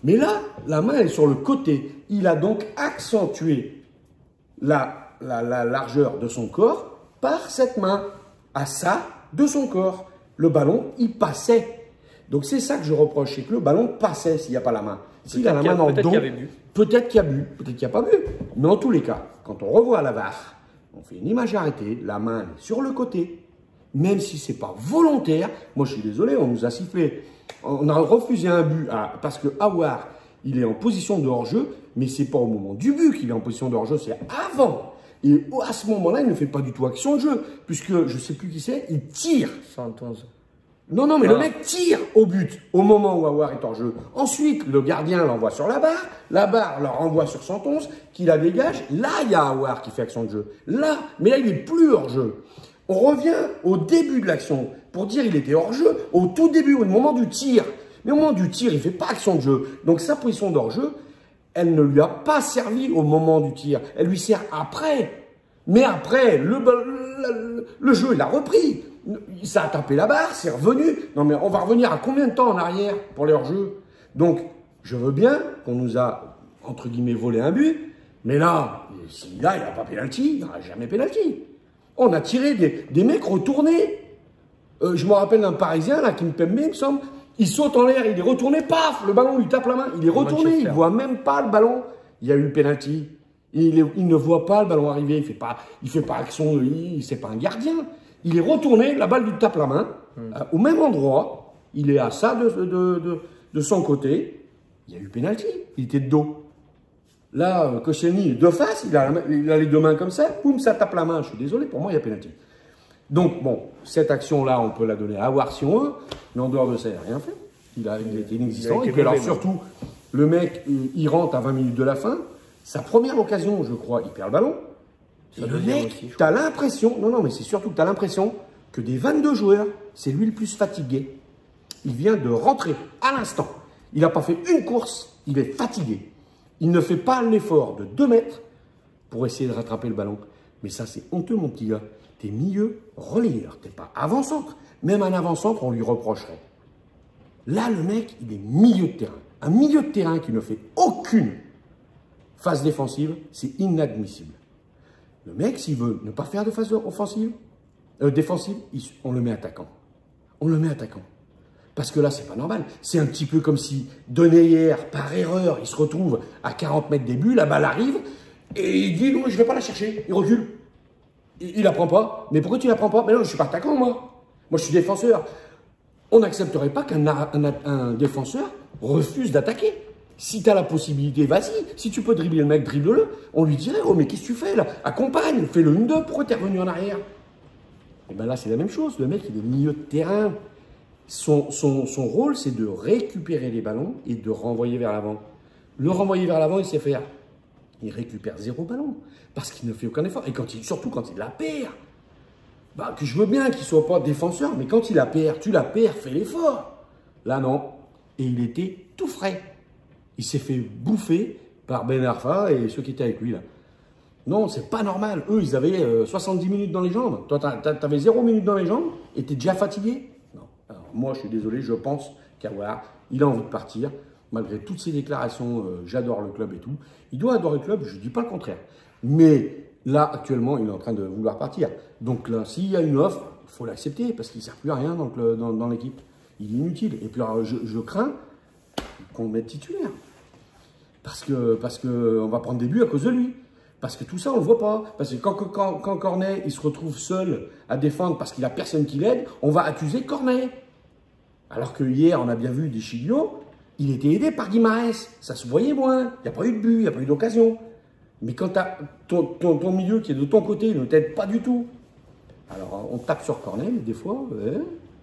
Mais là, la main est sur le côté. Il a donc accentué la largeur de son corps par cette main à ça de son corps. Le ballon, il passait. Donc c'est ça que je reproche, c'est que le ballon passait s'il n'y a pas la main. S'il a la main dans le dos, peut-être qu'il y a bu, peut-être qu'il n'y a pas bu. Mais en tous les cas, quand on revoit la VAR, on fait une image arrêtée, la main est sur le côté, même si ce n'est pas volontaire. Moi je suis désolé, on nous a sifflé. On a refusé un but parce que Aouar, il est en position de hors-jeu, mais ce n'est pas au moment du but qu'il est en position de hors-jeu, c'est avant. Et à ce moment-là, il ne fait pas du tout action de jeu, puisque je ne sais plus qui c'est, il tire. 111. Non, mais le mec tire au but au moment où Aouar est hors jeu. Ensuite, le gardien l'envoie sur la barre le renvoie sur 111, qui la dégage. Là, il y a Aouar qui fait action de jeu. Là, mais là, il n'est plus hors jeu. On revient au début de l'action pour dire qu'il était hors jeu, au tout début, au moment du tir. Mais au moment du tir, il ne fait pas action de jeu. Donc sa position d'hors jeu, elle ne lui a pas servi au moment du tir. Elle lui sert après. Mais après, le jeu, il a repris. Ça a tapé la barre, c'est revenu. Non, mais on va revenir à combien de temps en arrière pour les hors-jeux? Donc, je veux bien qu'on nous a, entre guillemets, volé un but. Mais là, il n'y a pas pénalty, il n'y aura jamais pénalty. On a tiré des mecs retournés. Je me rappelle d'un Parisien, là, Kimpembe, il me semble. Il saute en l'air, il est retourné, paf, le ballon lui tape la main. Il est retourné, il ne voit même pas le ballon. Il y a eu pénalty. Il ne voit pas le ballon arriver, il fait pas action, c'est pas un gardien. Il est retourné, la balle lui tape la main, au même endroit, il est à ça de son côté, il y a eu pénalty, il était de dos. Là, Koscielny, de face, il a les deux mains comme ça, boum, ça tape la main. Je suis désolé, pour moi, il y a pénalty. Donc, bon, cette action-là, on peut la donner à voir si on veut, mais en dehors de ça, il n'a rien fait. Il était inexistant. Et puis alors, surtout, le mec, il rentre à 20 minutes de la fin. Sa première occasion, je crois, il perd le ballon. Et le mec, tu as l'impression, non, mais c'est surtout que tu as l'impression que des 22 joueurs, c'est lui le plus fatigué. Il vient de rentrer à l'instant. Il n'a pas fait une course, il est fatigué. Il ne fait pas l'effort de 2 mètres pour essayer de rattraper le ballon. Mais ça, c'est honteux, mon petit gars. Tu es milieu relayeur, tu n'es pas avant-centre. Même un avant-centre, on lui reprocherait. Là, le mec, il est milieu de terrain. Un milieu de terrain qui ne fait aucune phase défensive, c'est inadmissible. Le mec, s'il veut ne pas faire de phase offensive, défensive, on le met attaquant. On le met attaquant. Parce que là, c'est pas normal. C'est un petit peu comme si Denayer, par erreur, il se retrouve à 40 mètres des buts, la balle arrive, et il dit, non, je ne vais pas la chercher. Il recule. Il la prend pas. Mais pourquoi tu la prends pas? Mais non, je suis pas attaquant, moi. Moi, je suis défenseur. On n'accepterait pas qu'un défenseur refuse d'attaquer. Si tu as la possibilité, vas-y. Si tu peux dribbler le mec, dribble-le. On lui dirait, oh, mais qu'est-ce que tu fais là? Accompagne, fais le 1-2, pourquoi tu es revenu en arrière? Et bien là, c'est la même chose. Le mec, il est milieu de terrain. Son rôle, c'est de récupérer les ballons et de renvoyer vers l'avant. Le renvoyer vers l'avant, il sait faire. Il récupère 0 ballon parce qu'il ne fait aucun effort. Et surtout quand il la perd, bah, que je veux bien qu'il ne soit pas défenseur, mais quand il la perd, tu la perds, fais l'effort. Là, non. Et il était tout frais. Il s'est fait bouffer par Ben Arfa et ceux qui étaient avec lui, là. Non, c'est pas normal. Eux, ils avaient 70 minutes dans les jambes. Toi, tu avais 0 minutes dans les jambes et tu es déjà fatigué. Non. Alors, moi, je suis désolé, je pense qu'Aouar, il a envie de partir. Malgré toutes ses déclarations, j'adore le club et tout. Il doit adorer le club, je ne dis pas le contraire. Mais là, actuellement, il est en train de vouloir partir. Donc là, s'il y a une offre, il faut l'accepter parce qu'il ne sert plus à rien dans l'équipe. Il est inutile. Et puis, alors, je crains qu'on le mette titulaire. Parce qu'on va prendre des buts à cause de lui. Parce que tout ça, on ne le voit pas. Parce que quand Cornet, il se retrouve seul à défendre parce qu'il n'a personne qui l'aide, on va accuser Cornet. Alors que hier, on a bien vu Deschilio, il était aidé par Guimarães. Ça se voyait moins. Il n'y a pas eu de but, il n'y a pas eu d'occasion. Mais quand tu as ton milieu qui est de ton côté, il ne t'aide pas du tout. Alors, on tape sur Cornet, mais des fois,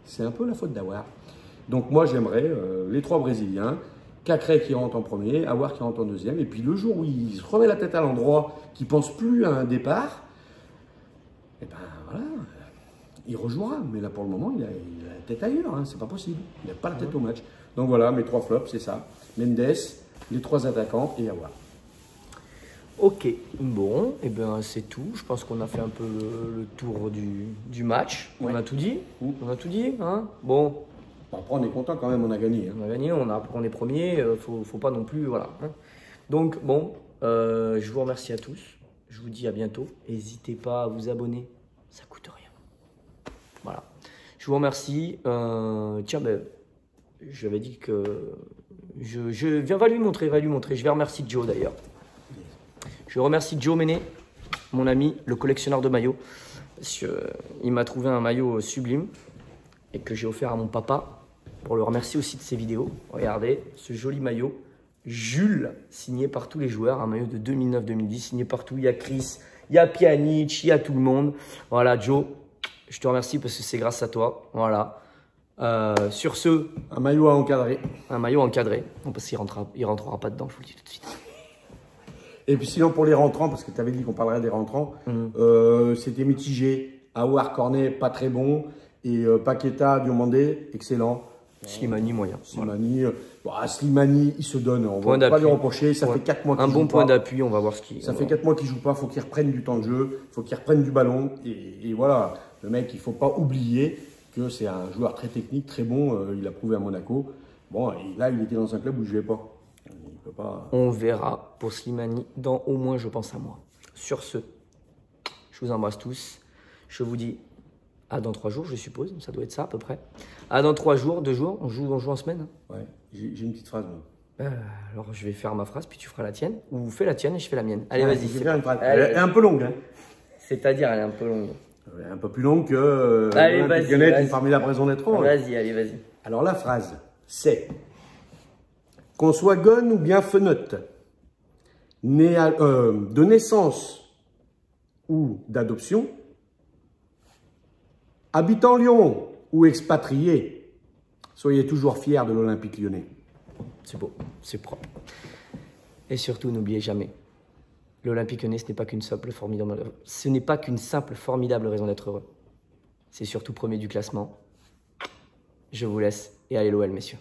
c'est un peu la faute d'Aouar. Donc, moi, j'aimerais les 3 Brésiliens, Cacré qui rentre en premier, Aouar qui rentre en deuxième. Et puis, le jour où il se remet la tête à l'endroit, qu'il ne pense plus à un départ, et ben voilà, il rejouera. Mais là, pour le moment, il a la tête ailleurs. Hein, c'est pas possible. Il n'a pas la tête au match. Donc voilà, mes 3 flops, c'est ça. Mendes, les 3 attaquants et Aouar. Ok, bon, et bien c'est tout. Je pense qu'on a fait un peu le tour du match. Ouais. On a tout dit. On a tout dit, hein. Bon. Après, on est content quand même, on a gagné. Hein. On a gagné, on est premier, faut pas non plus, voilà. Hein. Donc bon, je vous remercie à tous. Je vous dis à bientôt. N'hésitez pas à vous abonner, ça coûte rien. Voilà. Je vous remercie. Tiens, ben, je lui avais dit que va lui montrer. Je vais remercier Joe d'ailleurs. Je remercie Joe Méné, mon ami, le collectionneur de maillots. Il m'a trouvé un maillot sublime et que j'ai offert à mon papa pour le remercier aussi de ses vidéos. Regardez ce joli maillot. Jules, signé par tous les joueurs. Un maillot de 2009-2010, signé partout. Il y a Chris, il y a Pjanic, il y a tout le monde. Voilà, Joe, je te remercie parce que c'est grâce à toi. Voilà. Sur ce... Un maillot à encadrer. Un maillot encadré. Non, parce qu'il rentrera pas dedans, je vous le dis tout de suite. Et puis sinon, pour les rentrants, parce que tu avais dit qu'on parlerait des rentrants, c'était mitigé. Aouar, Cornet, pas très bon. Et Paqueta, Diomandé, excellent. Slimani, moyen. Slimani, Slimani, il se donne. On ne va pas lui reprocher. Ça fait 4 mois qu'il joue pas. Un bon point d'appui, on va voir ce qu'il... Ça fait 4 mois qu'il ne joue pas. Il faut qu'il reprenne du temps de jeu. Il faut qu'il reprenne du ballon. Et voilà, le mec, il ne faut pas oublier que c'est un joueur très technique, très bon. Il a prouvé à Monaco. Bon, et là, il était dans un club où il ne jouait pas. Pas... On verra pour Slimani dans au moins, je pense, un mois. Sur ce, je vous embrasse tous. Je vous dis à dans 3 jours, je suppose. Ça doit être ça à peu près. À dans 3 jours, 2 jours. On joue en semaine. Ouais, j'ai une petite phrase. Alors, je vais faire ma phrase, puis tu feras la tienne. Ou fais la tienne et je fais la mienne. Allez, vas-y. Elle est un peu longue. Hein. C'est-à-dire, elle est un peu longue. Elle est un peu plus longue que allez, vas-y. Une formidable raison d'être. Vas-y, allez, vas-y. Alors, la phrase, c'est... Qu'on soit Gon ou bien Fenote, de naissance ou d'adoption, Habitants Lyon ou expatriés, soyez toujours fiers de l'Olympique lyonnais. C'est beau, c'est propre. Et surtout, n'oubliez jamais, l'Olympique lyonnais, ce n'est pas qu'une simple formidable raison d'être heureux. C'est surtout premier du classement. Je vous laisse et allez l'OL, messieurs.